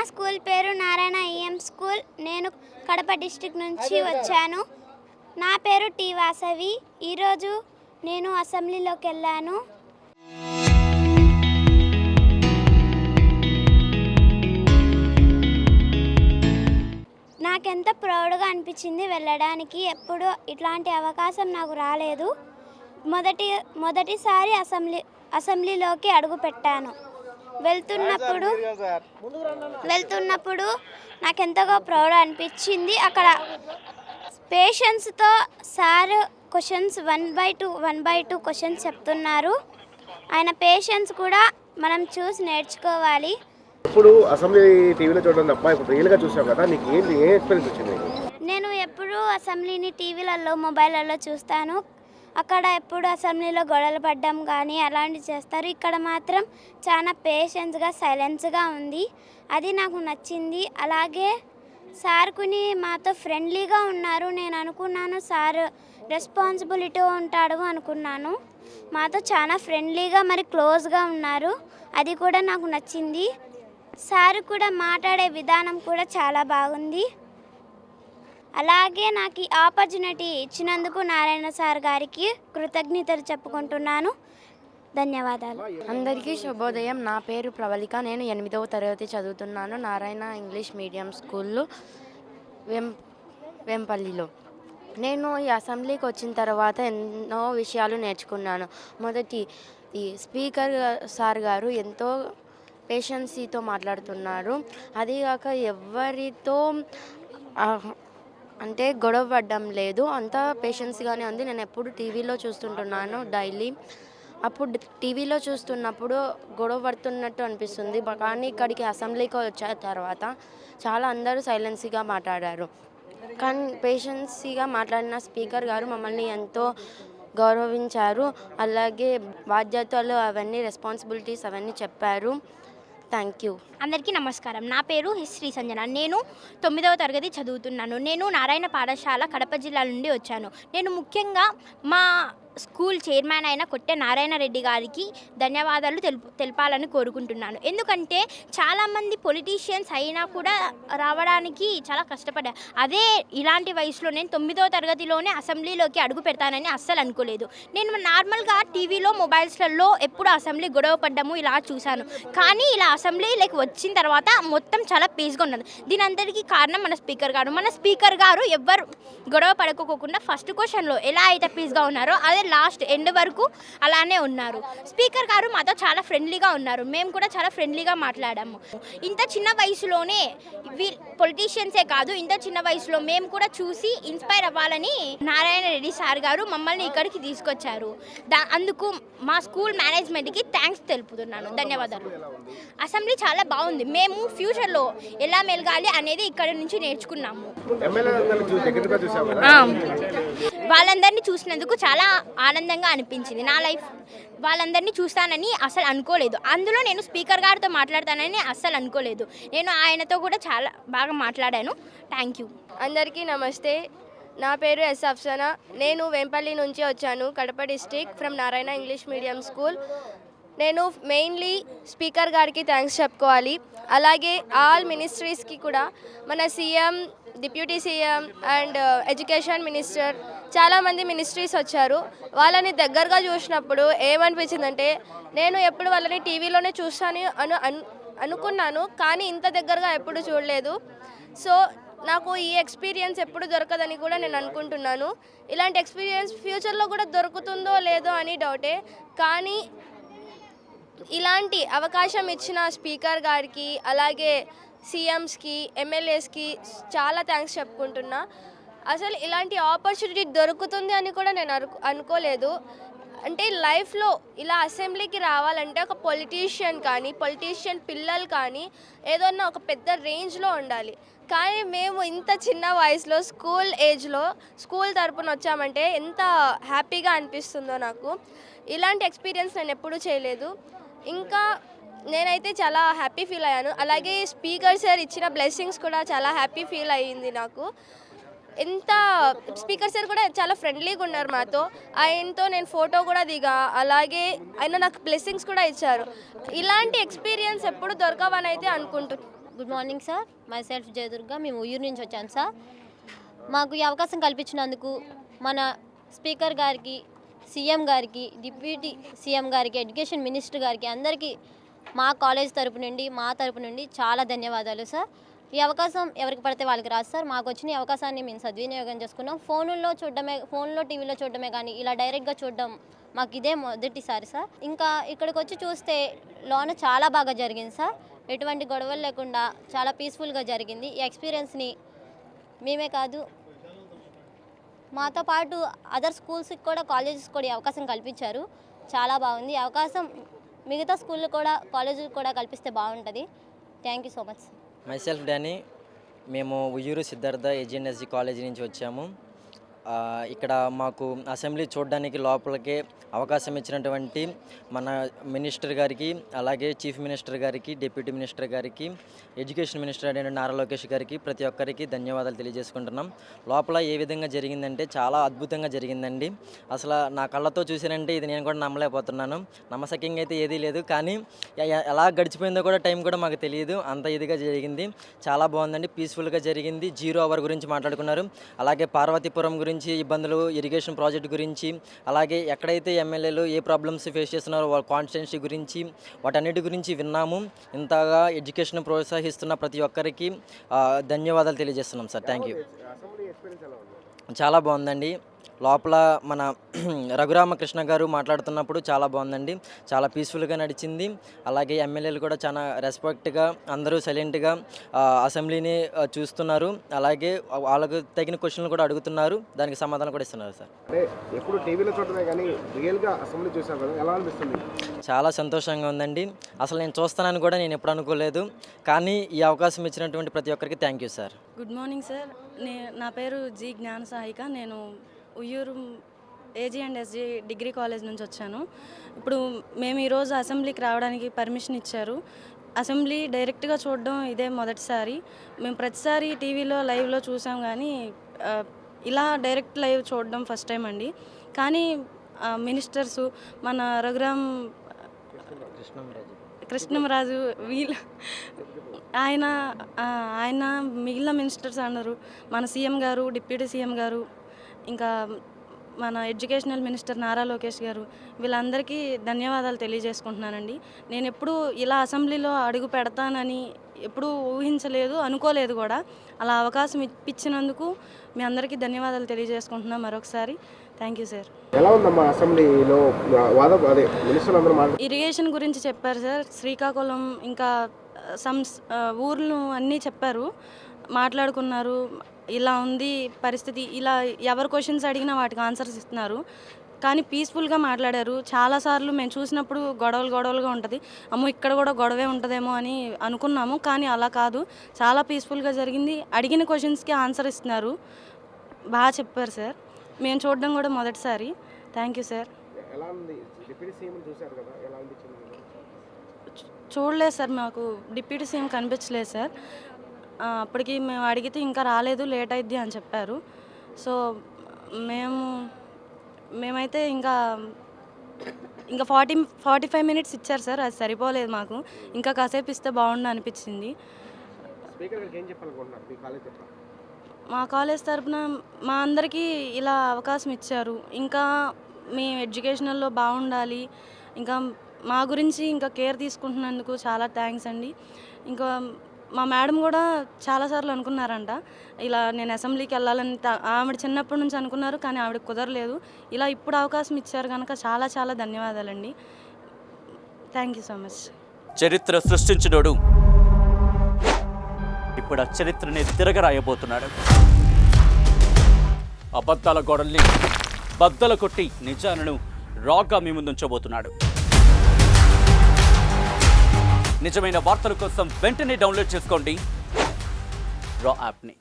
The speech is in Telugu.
స్కూల్ పేరు నారాయణ ఈఎం స్కూల్. నేను కడప డిస్ట్రిక్ట్ నుంచి వచ్చాను. నా పేరు టి వాసవి. ఈరోజు నేను అసెంబ్లీలోకి వెళ్ళాను. నాకెంత ప్రౌడ్గా అనిపించింది వెళ్ళడానికి. ఎప్పుడు ఇట్లాంటి అవకాశం నాకు రాలేదు. మొదటిసారి అసెంబ్లీలోకి అడుగు పెట్టాను. వెళ్తున్నప్పుడు నాకెంతగా ప్రౌడ్ అనిపించింది. అక్కడ పేషెన్స్తో సార్ క్వశ్చన్స్ 1/2 క్వశ్చన్స్ చెప్తున్నారు. ఆయన పేషెన్స్ కూడా మనం చూసి నేర్చుకోవాలి. ఇప్పుడు అసెంబ్లీ టీవీలో చూడడం తప్ప ఇప్పుడు రియల్గా చూసాం కదా, నీకు ఏ ఎక్స్పీరియన్స్ వచ్చింది? నేను ఎప్పుడు అసెంబ్లీని టీవీలలో మొబైల్లో చూస్తాను. అక్కడ ఎప్పుడు అసెంబ్లీలో గొడవలు పడ్డం కానీ అలాంటివి చేస్తారు. ఇక్కడ మాత్రం చాలా పేషెన్స్గా సైలెన్స్గా ఉంది. అది నాకు నచ్చింది. అలాగే సార్కుని మాతో ఫ్రెండ్లీగా ఉన్నారు. నేను అనుకున్నాను సార్ రెస్పాన్సిబిలిటీ ఉంటాడు అనుకున్నాను. మాతో చాలా ఫ్రెండ్లీగా మరి క్లోజ్గా ఉన్నారు. అది కూడా నాకు నచ్చింది. సార్ కూడా మాట్లాడే విధానం కూడా చాలా బాగుంది. అలాగే నాకు ఈ ఆపర్చునిటీ ఇచ్చినందుకు నారాయణ సార్ గారికి కృతజ్ఞతలు చెప్పుకుంటున్నాను. ధన్యవాదాలు. అందరికీ శుభోదయం. నా పేరు ప్రవళిక. నేను 8వ తరగతి చదువుతున్నాను నారాయణ ఇంగ్లీష్ మీడియం స్కూల్లో వెంపల్లిలో. నేను ఈ అసెంబ్లీకి వచ్చిన తర్వాత ఎన్నో విషయాలు నేర్చుకున్నాను. మొదటి ఈ స్పీకర్ సార్ గారు ఎంతో పేషెన్సీతో మాట్లాడుతున్నారు. అదిగాక ఎవరితో అంటే గొడవ పడడం లేదు, అంతా పేషెన్స్గానే ఉంది. నేను ఎప్పుడు టీవీలో చూస్తుంటున్నాను డైలీ. అప్పుడు టీవీలో చూస్తున్నప్పుడు గొడవ పడుతున్నట్టు అనిపిస్తుంది. కానీ ఇక్కడికి అసెంబ్లీకి వచ్చిన తర్వాత చాలా అందరూ సైలెన్స్గా మాట్లాడారు. కానీ పేషెన్సీగా మాట్లాడిన స్పీకర్ గారు మమ్మల్ని ఎంతో గౌరవించారు. అలాగే బాధ్యతలు అవన్నీ రెస్పాన్సిబిలిటీస్ అవన్నీ చెప్పారు. Thank you. అందరికీ నమస్కారం. నా పేరు శ్రీ సంజన. నేను 9వ తరగతి చదువుతున్నాను. నేను నారాయణ పాఠశాల కడప జిల్లా నుండి వచ్చాను. నేను ముఖ్యంగా మా స్కూల్ చైర్మన్ అయిన కొట్టె నారాయణ రెడ్డి గారికి ధన్యవాదాలు తెలపాలని కోరుకుంటున్నాను. ఎందుకంటే చాలామంది పొలిటీషియన్స్ అయినా కూడా రావడానికి చాలా కష్టపడ్డారు. అదే ఇలాంటి వయసులో నేను 9వ తరగతిలోనే అసెంబ్లీలోకి అడుగు పెడతానని అస్సలు అనుకోలేదు. నేను నార్మల్గా టీవీలో మొబైల్స్లలో ఎప్పుడు అసెంబ్లీ గొడవ పడ్డము ఇలా చూశాను. కానీ ఇలా అసెంబ్లీలోకి వచ్చిన తర్వాత మొత్తం చాలా పీస్గా ఉన్నది. దీని అందరికీ కారణం మన స్పీకర్ గారు ఎవ్వరు గొడవ పడుకోకుండా ఫస్ట్ క్వశ్చన్లో ఎలా అయితే పీస్గా ఉన్నారో అదే లాస్ట్ ఎండ్ వరకు అలానే ఉన్నారు. స్పీకర్ గారు మాతో చాలా ఫ్రెండ్లీగా ఉన్నారు. మేము కూడా చాలా ఫ్రెండ్లీగా మాట్లాడాము. ఇంత చిన్న వయసులోనే పొలిటీషియన్సే కాదు, ఇంత చిన్న వయసులో మేము కూడా చూసి ఇన్స్పైర్ అవ్వాలని నారాయణ రెడ్డి సార్ గారు మమ్మల్ని ఇక్కడికి తీసుకొచ్చారు. అందుకు మా స్కూల్ మేనేజ్మెంట్కి థ్యాంక్స్ తెలుపుతున్నాను. ధన్యవాదాలు. అసెంబ్లీ చాలా బాగుంది. మేము ఫ్యూచర్లో ఎలా మెలగాలి అనేది ఇక్కడ నుంచి నేర్చుకున్నాము. వాళ్ళందరినీ చూసినందుకు చాలా ఆనందంగా అనిపించింది. నా లైఫ్ వాళ్ళందరినీ చూస్తానని అసలు అనుకోలేదు. అందులో నేను స్పీకర్ గారితో మాట్లాడతానని అస్సలు అనుకోలేదు. నేను ఆయనతో కూడా చాలా బాగా మాట్లాడాను. Thank you. అందరికీ నమస్తే. నా పేరు ఎస్ అఫ్సనా. నేను వెంపల్లి నుంచి వచ్చాను, Kadapa district, from Narayana English medium school. నేను మెయిన్లీ స్పీకర్ గారికి థ్యాంక్స్ చెప్పుకోవాలి. అలాగే ఆల్ మినిస్ట్రీస్కి కూడా, మన CM, deputy CM and education minister, చాలామంది మినిస్ట్రీస్ వచ్చారు. వాళ్ళని దగ్గరగా చూసినప్పుడు ఏమనిపించిందంటే, నేను ఎప్పుడు వాళ్ళని టీవీలోనే చూస్తాను అనుకున్నాను, కానీ ఇంత దగ్గరగా ఎప్పుడు చూడలేదు. సో నాకు ఈ ఎక్స్పీరియన్స్ ఎప్పుడు దొరకదని కూడా నేను అనుకుంటున్నాను. ఇలాంటి ఎక్స్పీరియన్స్ ఫ్యూచర్లో కూడా దొరుకుతుందో లేదో అని డౌటే. కానీ ఇలాంటి అవకాశం ఇచ్చిన స్పీకర్ గారికి, అలాగే సీఎంస్కి, ఎమ్మెల్యేస్కి చాలా థ్యాంక్స్ చెప్పుకుంటున్నా. అసలు ఇలాంటి ఆపర్చునిటీ దొరుకుతుంది అని కూడా నేను అనుకోలేదు. అంటే లైఫ్లో ఇలా అసెంబ్లీకి రావాలంటే ఒక పొలిటీషియన్ పిల్లలు కానీ ఏదన్నా ఒక పెద్ద రేంజ్లో ఉండాలి. కానీ మేము ఇంత చిన్న వయసులో స్కూల్ తరపున వచ్చామంటే ఎంత హ్యాపీగా అనిపిస్తుందో నాకు. ఇలాంటి ఎక్స్పీరియన్స్ నేను ఎప్పుడూ చేయలేదు. ఇంకా నేనైతే చాలా హ్యాపీ ఫీల్ అయ్యాను. అలాగే స్పీకర్ సార్ ఇచ్చిన బ్లెస్సింగ్స్ కూడా చాలా హ్యాపీ ఫీల్ అయ్యింది నాకు. స్పీకర్ సార్ కూడా చాలా ఫ్రెండ్లీగా ఉన్నారు మాతో. ఆయనతో నేను ఫోటో కూడా దిగా, అలాగే ఆయన నాకు బ్లెస్సింగ్స్ కూడా ఇచ్చారు. ఇలాంటి ఎక్స్పీరియన్స్ ఎప్పుడు దొరకవని అయితే good morning sir. My self Jayadurga. మేము ఉయ్యూరు నుంచి వచ్చాను సార్. మాకు ఈ అవకాశం కల్పించినందుకు మన స్పీకర్ గారికి, సీఎం గారికి, డిప్యూటీ సీఎం గారికి, ఎడ్యుకేషన్ మినిస్టర్ గారికి అందరికీ మా కాలేజ్ తరపు నుండి, మా తరపు నుండి చాలా ధన్యవాదాలు సార్. ఈ అవకాశం ఎవరికి పడితే వాళ్ళకి రాదు సార్. మాకు వచ్చిన ఈ అవకాశాన్ని మేము సద్వినియోగం చేసుకున్నాం. ఫోన్లో టీవీలో చూడడమే కానీ ఇలా డైరెక్ట్గా చూడడం మాకు ఇదే మొదటిసారి సార్. ఇంకా ఇక్కడికి వచ్చి చూస్తే లోన చాలా బాగా జరిగింది సార్. ఎటువంటి గొడవలు లేకుండా చాలా పీస్ఫుల్గా జరిగింది. ఈ ఎక్స్పీరియన్స్ని మేమే కాదు, మాతో పాటు అదర్ స్కూల్స్కి కూడా, కాలేజెస్ కూడా ఈ అవకాశం కల్పించారు. చాలా బాగుంది. ఈ అవకాశం మిగతా స్కూళ్ళు కూడా, కాలేజీలు కూడా కల్పిస్తే బాగుంటుంది. Thank you so much. Myself Danny. మేము ఉయ్యూరు సిద్ధార్థ ఏజీఎన్ఎస్జీ కాలేజీ నుంచి వచ్చాము. ఇక్కడ మాకు అసెంబ్లీ చూడడానికి లోపలికే అవకాశం ఇచ్చినటువంటి మన మినిస్టర్ గారికి, అలాగే చీఫ్ మినిస్టర్ గారికి, డిప్యూటీ మినిస్టర్ గారికి, ఎడ్యుకేషన్ మినిస్టర్ అయిన నారా లోకేష్ గారికి ప్రతి ఒక్కరికి ధన్యవాదాలు తెలియజేసుకుంటున్నాం. లోపల ఏ విధంగా జరిగిందంటే చాలా అద్భుతంగా జరిగిందండి. అసలు నా కళ్ళతో చూసానంటే ఇది నేను కూడా నమ్మలేకపోతున్నాను. నమ్మశక్యంగా అయితే ఏదీ లేదు, కానీ ఎలా గడిచిపోయిందో కూడా టైం కూడా మాకు తెలియదు. అంత ఇదిగా జరిగింది. చాలా బాగుందండి. పీస్ఫుల్గా జరిగింది. 0 అవర్ గురించి మాట్లాడుకున్నారు. అలాగే పార్వతీపురం గురించి ఇబ్బందులు, ఇరిగేషన్ ప్రాజెక్ట్ గురించి, అలాగే ఎక్కడైతే ఎమ్మెల్యేలు ఏ ప్రాబ్లమ్స్ ఫేస్ చేస్తున్నారో వాళ్ళ కాన్స్టిట్యున్సీ గురించి, వాటన్నిటి గురించి విన్నాము. ఇంతగా ఎడ్యుకేషన్ ప్రోత్సహిస్తున్న ప్రతి ఒక్కరికి ధన్యవాదాలు తెలియజేస్తున్నాం సార్. Thank you. చాలా బాగుందండి. లోపల మన రఘురామకృష్ణ గారు మాట్లాడుతున్నప్పుడు చాలా బాగుందండి. చాలా పీస్ఫుల్గా నడిచింది. అలాగే ఎమ్మెల్యేలు కూడా చాలా రెస్పెక్ట్గా, అందరూ సైలెంట్గా అసెంబ్లీని చూస్తున్నారు. అలాగే వాళ్ళకు తగిన క్వశ్చన్లు కూడా అడుగుతున్నారు. దానికి సమాధానం కూడా ఇస్తున్నారు సార్. అంటే ఎప్పుడు టీవీలో చూడటమే కానీ రియల్గా అసెంబ్లీ చూసాం కదా, ఎలా అనిపిస్తుంది? చాలా సంతోషంగా ఉందండి. అసలు నేను చూస్తానని కూడా నేను ఎప్పుడు అనుకోలేదు. కానీ ఈ అవకాశం ఇచ్చినటువంటి ప్రతి ఒక్కరికి thank you sir. Good morning sir. నా పేరు జి జ్ఞాన సాహిక. నేను ఉయ్యూరు ఏజీఎన్ఎస్జీ డిగ్రీ కాలేజ్ నుంచి వచ్చాను. ఇప్పుడు మేము ఈరోజు అసెంబ్లీకి రావడానికి పర్మిషన్ ఇచ్చారు. అసెంబ్లీ డైరెక్ట్గా చూడడం ఇదే మొదటిసారి. మేము ప్రతిసారి టీవీలో లైవ్లో చూసాం, కానీ ఇలా డైరెక్ట్ లైవ్ చూడడం ఫస్ట్ టైం అండి. కానీ మినిస్టర్సు మన కృష్ణంరాజు ఆయన మిగిలిన మినిస్టర్స్ అన్నారు, మన సీఎం గారు, డిప్యూటీ సీఎం గారు, ఇంకా మన ఎడ్యుకేషనల్ మినిస్టర్ నారా లోకేష్ గారు, వీళ్ళందరికీ ధన్యవాదాలు తెలియజేసుకుంటున్నానండి. నేను ఎప్పుడూ ఇలా అసెంబ్లీలో అడుగు పెడతానని ఎప్పుడూ ఊహించలేదు, అనుకోలేదు కూడా. అలా అవకాశం ఇప్పించినందుకు మీ అందరికీ ధన్యవాదాలు తెలియజేసుకుంటున్నాను మరొకసారి. Thank you sir. ఎలా ఉందమ్మా అసెంబ్లీలో మినిస్టర్ అందరూ ఇరిగేషన్ గురించి చెప్పారు సార్. శ్రీకాకుళం ఇంకా ఊర్లు అన్నీ చెప్పారు, మాట్లాడుకున్నారు. ఇలా ఉంది పరిస్థితి, ఇలా ఎవరు క్వశ్చన్స్ అడిగినా వాటికి ఆన్సర్స్ ఇస్తున్నారు. కానీ పీస్ఫుల్గా మాట్లాడారు. చాలాసార్లు మేము చూసినప్పుడు గొడవలుగా ఉంటుంది, అమ్మో ఇక్కడ కూడా గొడవే ఉంటుందేమో అని అనుకున్నాము. కానీ అలా కాదు, చాలా పీస్ఫుల్గా జరిగింది. అడిగిన క్వశ్చన్స్కి ఆన్సర్ ఇస్తున్నారు. బాగా చెప్పారు సార్. మేము చూడడం కూడా మొదటిసారి. Thank you sir. చూడలేదు సార్, మాకు డిప్యూటీ సీఎం కనిపించలేదు సార్. అప్పటికి మేము అడిగితే ఇంకా రాలేదు, లేట్ అయిద్ది అని చెప్పారు. సో మేమైతే ఇంకా 45 మినిట్స్ ఇచ్చారు సార్. అది సరిపోలేదు మాకు, ఇంకా కాసేపు ఇస్తే బాగుండు అనిపించింది. మా కాలేజ్ తరఫున మా అందరికీ ఇలా అవకాశం ఇచ్చారు. ఇంకా మేము ఎడ్యుకేషనల్లో బాగుండాలి, ఇంకా మా గురించి ఇంకా కేర్ తీసుకుంటున్నందుకు చాలా థ్యాంక్స్ అండి. ఇంకా మా మేడం కూడా చాలాసార్లు అనుకున్నారంట ఇలా నేను అసెంబ్లీకి వెళ్ళాలని. ఆవిడ చిన్నప్పటి నుంచి అనుకున్నారు, కానీ ఆవిడకి కుదరలేదు. ఇలా ఇప్పుడు అవకాశం ఇచ్చారు కనుక చాలా చాలా ధన్యవాదాలండి. Thank you so much. చరిత్ర సృష్టించినోడు ఇప్పుడు ఆ చరిత్రని తిరగరాయబోతున్నాడు. అబద్ధాల గోడల్ని బద్దలు కొట్టి నిజాలను రాగా మీ ముందుంచబోతున్నాడు. నిజమైన వార్తల కోసం వెంటనే డౌన్లోడ్ చేసుకోండి రా యాప్ని.